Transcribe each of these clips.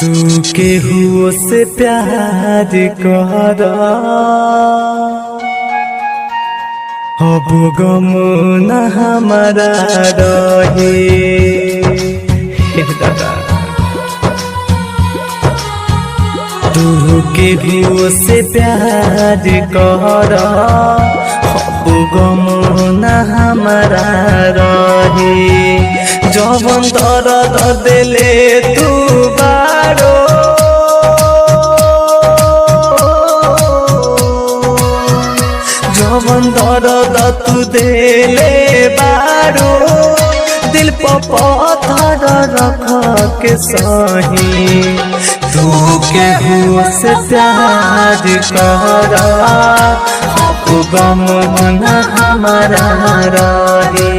तू केहू से प्यार कर अब गम न हमारा रहे। तू केहू से प्यार कर अब गम न हमारा रहे। जवन दर्द दिले तू बारो जवन दर्द तू दिले बारो दिल पर पत्थर रख के सही। तू केहू से प्यार कर अब गम न हमारा रहे।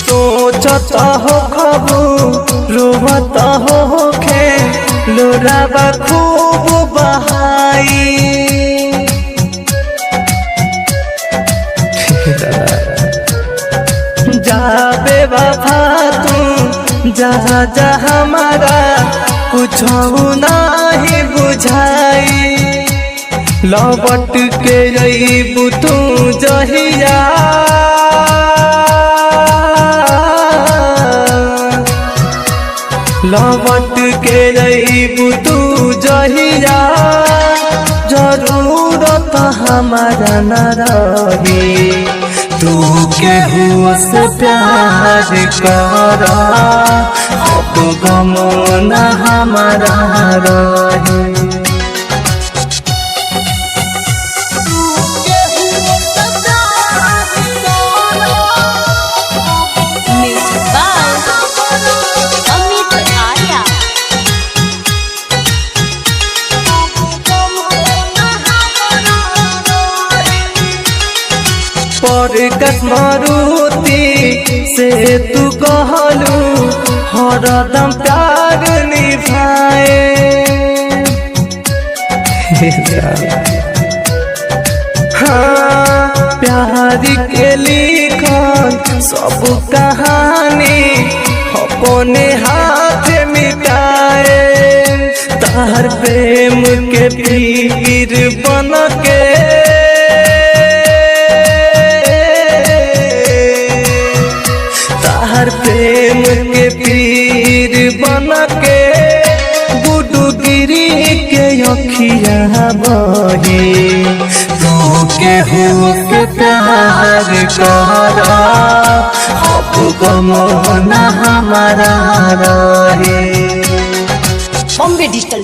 सोचता हो खबू रोवता हो खे लोराबा खूब बहाई। जाबे वफा तू जहाँ जहाँ हमारा कुछ नहीं बुझाई। लौट के अइबू तू जहिया लौट के अइबू तू जहिया जरूरत हमारा न रही। तू केहू से प्यार कर अब गम न हमारा रही। पर मारुति से तू कहलू हरदम प्यार निभाए। हाँ प्यार के लिखल सब कहानी अपने हाथ मिटाए। तार प्रेम के पीर बन के प्रेम के पीर बन के गुडुगिरी के अखिया बही। तू केहू के प्यार कर अब गम न हमारा रहे। बॉम्बे डिजिटल